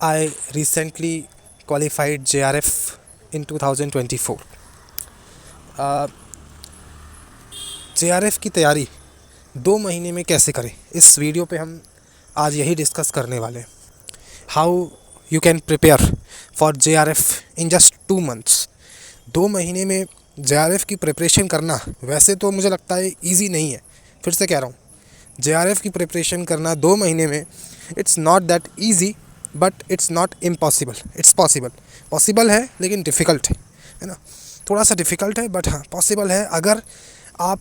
I recently qualified JRF in 2024. JRF की तैयारी 2 महीने में कैसे करें, इस वीडियो पे हम आज यही डिस्कस करने वाले हैं। How you can prepare for JRF in just 2 months. 2 महीने में JRF की प्रिपरेशन करना वैसे तो मुझे लगता है ईजी नहीं है। फिर से कह रहा हूँ, JRF की प्रिपरेशन करना 2 महीने में it's not that easy, but it's not impossible. It's possible. Possible है लेकिन डिफ़िकल्ट है ना, थोड़ा सा डिफ़िकल्ट है, बट हाँ पॉसिबल है। अगर आप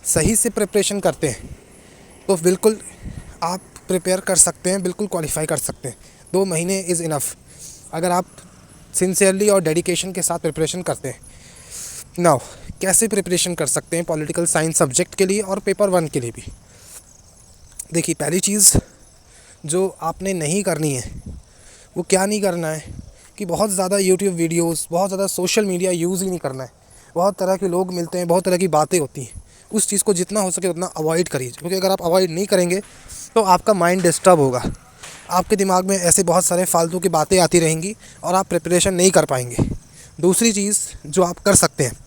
सही से प्रिपरेशन करते हैं तो बिल्कुल आप प्रिपेयर कर सकते हैं, बिल्कुल क्वालिफाई कर सकते हैं। 2 महीने इज़ इनफ अगर आप सिंसियरली और डेडिकेशन के साथ प्रिपरेशन करते हैं। नाउ कैसे प्रिपरेशन कर सकते हैं पॉलिटिकल साइंस सब्जेक्ट के लिए और पेपर 1 के लिए भी। देखिए, पहली चीज़ जो आपने नहीं करनी है वो क्या नहीं करना है कि बहुत ज़्यादा यूट्यूब वीडियोस, बहुत ज़्यादा सोशल मीडिया यूज़ ही नहीं करना है। बहुत तरह के लोग मिलते हैं, बहुत तरह की बातें होती हैं, उस चीज़ को जितना हो सके उतना अवॉइड करिए, क्योंकि अगर आप अवॉइड नहीं करेंगे तो आपका माइंड डिस्टर्ब होगा। आपके दिमाग में ऐसे बहुत सारे फालतू की बातें आती रहेंगी और आप प्रिपरेशन नहीं कर पाएंगे। दूसरी चीज़ जो आप कर सकते हैं,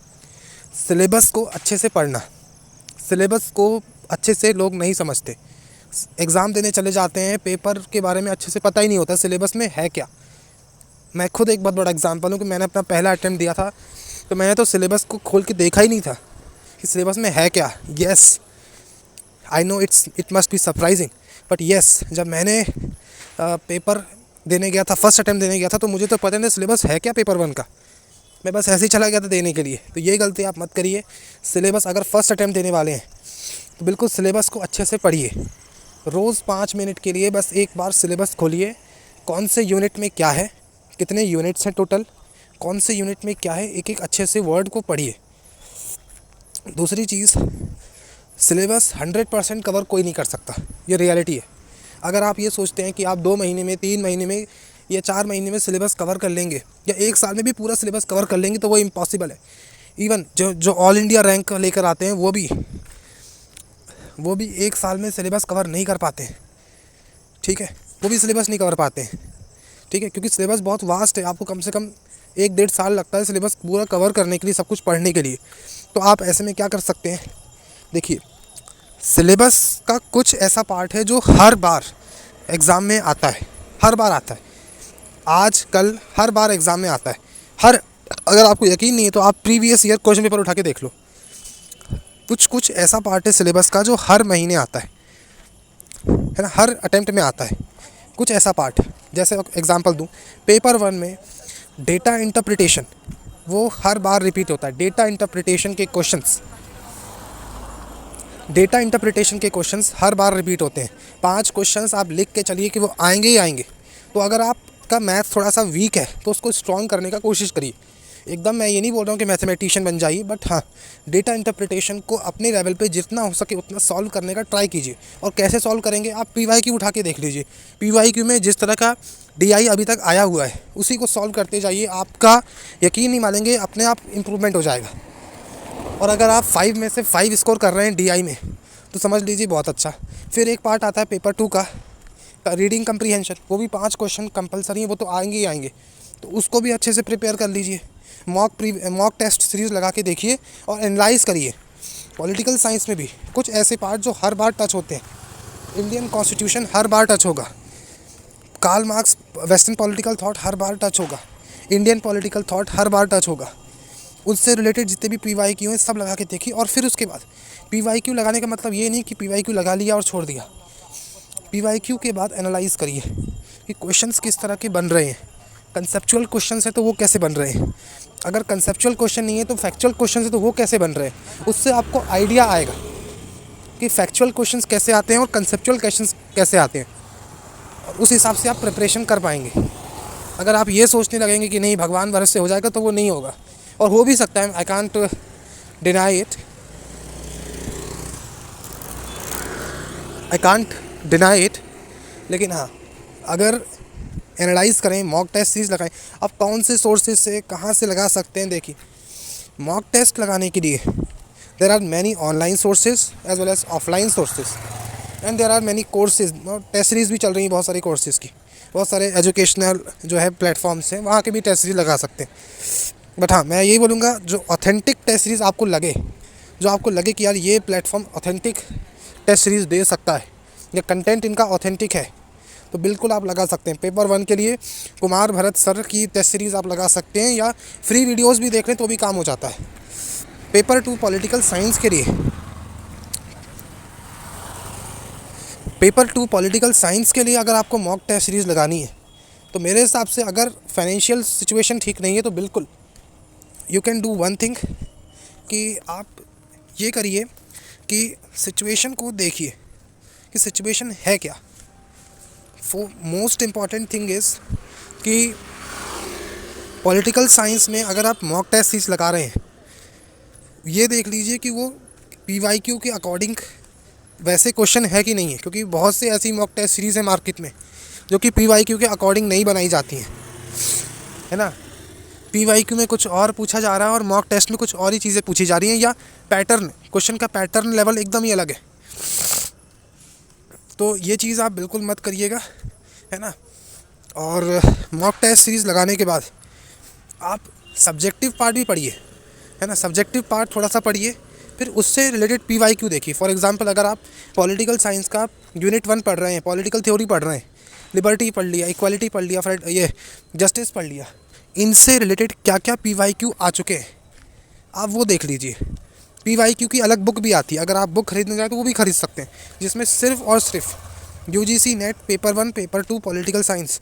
सिलेबस को अच्छे से पढ़ना। सिलेबस को अच्छे से लोग नहीं समझते, एग्ज़ाम देने चले जाते हैं, पेपर के बारे में अच्छे से पता ही नहीं होता सिलेबस में है क्या। मैं खुद एक बहुत बड़ा एग्जांपल हूँ कि मैंने अपना पहला अटेम्प्ट दिया था तो मैंने तो सिलेबस को खोल के देखा ही नहीं था कि सिलेबस में है क्या। Yes, I know it must be surprising, but yes, जब मैंने पेपर देने गया था, फर्स्ट अटेम्प्ट देने गया था, तो मुझे तो पता नहीं सिलेबस है क्या पेपर 1 का। मैं बस ऐसे ही चला गया था देने के लिए। तो ये गलती आप मत करिए। सिलेबस अगर फर्स्ट अटेम्प्ट देने वाले हैं तो बिल्कुल सिलेबस को अच्छे से पढ़िए। रोज़ 5 मिनट के लिए बस एक बार सिलेबस खोलिए, कौन से यूनिट में क्या है, कितने यूनिट्स हैं टोटल, कौन से यूनिट में क्या है, एक एक अच्छे से वर्ड को पढ़िए। दूसरी चीज़, सिलेबस 100% कवर कोई नहीं कर सकता, ये रियलिटी है। अगर आप ये सोचते हैं कि आप 2 महीने में, 3 महीने में या 4 महीने में सिलेबस कवर कर लेंगे या 1 साल में भी पूरा सिलेबस कवर कर लेंगे तो वो इम्पॉसिबल है। इवन जो ऑल इंडिया रैंक लेकर आते हैं वो भी 1 साल में सिलेबस कवर नहीं कर पाते हैं। ठीक है, वो भी सिलेबस नहीं कवर पाते हैं। ठीक है, क्योंकि सिलेबस बहुत वास्ट है। आपको कम से कम 1-1.5 साल लगता है सिलेबस पूरा कवर करने के लिए, सब कुछ पढ़ने के लिए। तो आप ऐसे में क्या कर सकते हैं, देखिए, सिलेबस का कुछ ऐसा पार्ट है जो हर बार एग्ज़ाम में आता है, हर बार आता है, आज कल हर बार एग्ज़ाम में आता है। अगर आपको यकीन नहीं है तो आप प्रीवियस ईयर क्वेश्चन पेपर उठा के देख लो। कुछ ऐसा पार्ट है सिलेबस का जो हर महीने आता है ना, हर अटेम्प्ट में आता है। कुछ ऐसा पार्ट है, जैसे एग्जांपल दूं, पेपर 1 में डेटा इंटरप्रिटेशन वो हर बार रिपीट होता है। डेटा इंटरप्रिटेशन के क्वेश्चंस हर बार रिपीट होते हैं। 5 क्वेश्चंस आप लिख के चलिए कि वो आएंगे ही आएंगे। तो अगर आपका मैथ थोड़ा सा वीक है तो उसको स्ट्रॉन्ग करने का कोशिश करिए। एकदम मैं ये नहीं बोल रहा हूँ कि मैथमेटिशियन बन जाइए, बट हाँ, डेटा इंटरप्रिटेशन को अपने लेवल पे जितना हो सके उतना सॉल्व करने का ट्राई कीजिए। और कैसे सॉल्व करेंगे, आप PYQ उठा के देख लीजिए। PYQ में जिस तरह का DI अभी तक आया हुआ है उसी को सॉल्व करते जाइए, आपका यकीन नहीं मानेंगे, अपने आप इम्प्रूवमेंट हो जाएगा। और अगर आप 5 में से 5 स्कोर कर रहे हैं DI में तो समझ लीजिए बहुत अच्छा। फिर एक पार्ट आता है पेपर 2 का, रीडिंग कम्प्रीहेंशन। वो भी 5 क्वेश्चन कंपलसरी हैं, वो तो आएंगे ही आएंगे, तो उसको भी अच्छे से प्रिपेयर कर लीजिए। मॉक टेस्ट सीरीज़ लगा के देखिए और एनालाइज़ करिए। पॉलिटिकल साइंस में भी कुछ ऐसे पार्ट जो हर बार टच होते हैं। इंडियन कॉन्स्टिट्यूशन हर बार टच होगा, Karl Marx western political thought हर बार टच होगा, इंडियन पॉलिटिकल थॉट हर बार टच होगा। उससे रिलेटेड जितने भी PYQ हैं सब लगा के देखिए। और फिर उसके बाद PYQ लगाने का मतलब ये नहीं कि PYQ लगा लिया और छोड़ दिया। PYQ के बाद एनालाइज़ करिए कि क्वेश्चंस किस तरह के बन रहे हैं। कंसेप्चुअल क्वेश्चंस है तो वो कैसे बन रहे हैं, अगर कंसेप्चुअल क्वेश्चन नहीं है तो फैक्चुअल क्वेश्चन है तो वो कैसे बन रहे हैं। उससे आपको आइडिया आएगा कि फैक्चुअल क्वेश्चंस कैसे आते हैं और कंसेप्चुअल क्वेश्चंस कैसे आते हैं, और उस हिसाब से आप प्रिपरेशन कर पाएंगे। अगर आप ये सोचने लगेंगे कि नहीं भगवान भरोसे हो जाएगा तो वो नहीं होगा, और हो भी सकता है। आई कांट डिनाई इट, लेकिन हाँ, अगर एनालाइज़ करें, मॉक टेस्ट सीरीज़ लगाएं। अब कौन से सोर्सेज से कहाँ से लगा सकते हैं, देखिए, मॉक टेस्ट लगाने के लिए there are many online sources as well as offline sources, and there are many courses. Test series भी चल रही हैं बहुत सारी कोर्सेज़ की। बहुत सारे एजुकेशनल जो है प्लेटफॉर्म्स हैं, वहाँ के भी टेस्ट सीरीज़ लगा सकते हैं। बट हाँ, मैं यही बोलूँगा, जो ऑथेंटिक टेस्ट सीरीज़ आपको लगे, जो आपको लगे कि यार ये प्लेटफॉर्म ऑथेंटिक टेस्ट सीरीज़ दे सकता है या कंटेंट इनका ऑथेंटिक है, तो बिल्कुल आप लगा सकते हैं। पेपर 1 के लिए कुमार भरत सर की टेस्ट सीरीज़ आप लगा सकते हैं, या फ्री वीडियोस भी देख लें तो भी काम हो जाता है। पेपर 2 पॉलिटिकल साइंस के लिए, पेपर 2 पॉलिटिकल साइंस के लिए अगर आपको मॉक टेस्ट सीरीज़ लगानी है, तो मेरे हिसाब से अगर फाइनेंशियल सिचुएशन ठीक नहीं है तो बिल्कुल you can do one thing, कि आप ये करिए कि सिचुएशन को देखिए कि सिचुएशन है क्या। मोस्ट इम्पॉर्टेंट थिंग इज़ कि पॉलिटिकल साइंस में अगर आप मॉक टेस्ट सीरीज लगा रहे हैं, ये देख लीजिए कि वो PYQ के अकॉर्डिंग वैसे क्वेश्चन है कि नहीं है, क्योंकि बहुत से ऐसी मॉक टेस्ट सीरीज़ है मार्केट में जो कि PYQ के अकॉर्डिंग नहीं बनाई जाती हैं, है ना। PYQ में कुछ और पूछा जा रहा है और मॉक टेस्ट में कुछ और ही चीज़ें पूछी जा रही हैं, या पैटर्न, क्वेश्चन का पैटर्न लेवल एकदम ही अलग है। तो ये चीज़ आप बिल्कुल मत करिएगा, है ना। और मॉक टेस्ट सीरीज़ लगाने के बाद आप सब्जेक्टिव पार्ट भी पढ़िए, है ना। सब्जेक्टिव पार्ट थोड़ा सा पढ़िए, फिर उससे रिलेटेड PYQ देखिए। फॉर एग्जांपल, अगर आप पॉलिटिकल साइंस का यूनिट 1 पढ़ रहे हैं, पॉलिटिकल थ्योरी पढ़ रहे हैं, लिबर्टी पढ़ लिया, इक्वालिटी पढ़ लिया, फिर ये जस्टिस पढ़ लिया, इनसे रिलेटेड क्या क्या PYQ आ चुके हैं आप वो देख लीजिए। PYQ की अलग बुक भी आती है, अगर आप बुक खरीदने जाए तो वो भी खरीद सकते हैं, जिसमें सिर्फ और सिर्फ UGC net paper 1 paper 2 political science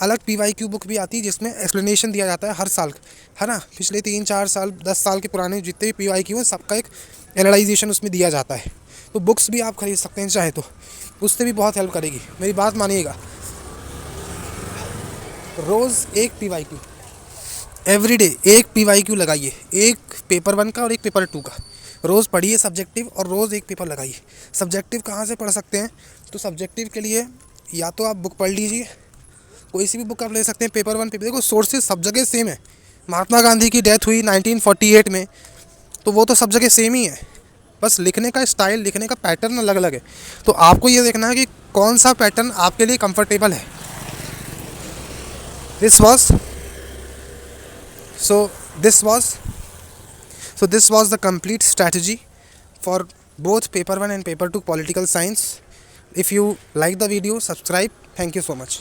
अलग PYQ बुक भी आती है, जिसमें एक्सप्लेनेशन दिया जाता है हर साल, है ना। पिछले 3-4 साल 10 साल के पुराने जितने भी PYQ हैं सबका एक एनालाइजेशन उसमें दिया जाता है। तो बुक्स भी आप खरीद सकते हैं चाहे तो, उससे भी बहुत हेल्प करेगी। मेरी बात मानिएगा, रोज़ एक PYQ, एवरीडे एक PYQ लगाइए, एक पेपर 1 का और एक पेपर 2 का। रोज़ पढ़िए सब्जेक्टिव, और रोज़ एक पेपर लगाइए। सब्जेक्टिव कहाँ से पढ़ सकते हैं, तो सब्जेक्टिव के लिए या तो आप बुक पढ़ लीजिए, कोई सी भी बुक आप ले सकते हैं। पेपर 1 पेपर, देखो सोर्सेज सब जगह सेम है। महात्मा गांधी की डेथ हुई 1948 में, तो वो तो सब जगह सेम ही है, बस लिखने का स्टाइल, लिखने का पैटर्न अलग अलग है। तो आपको ये देखना है कि कौन सा पैटर्न आपके लिए कंफर्टेबल है। This was this was the complete strategy for both paper 1 and paper 2 political science. If you like the video, subscribe. Thank you so much.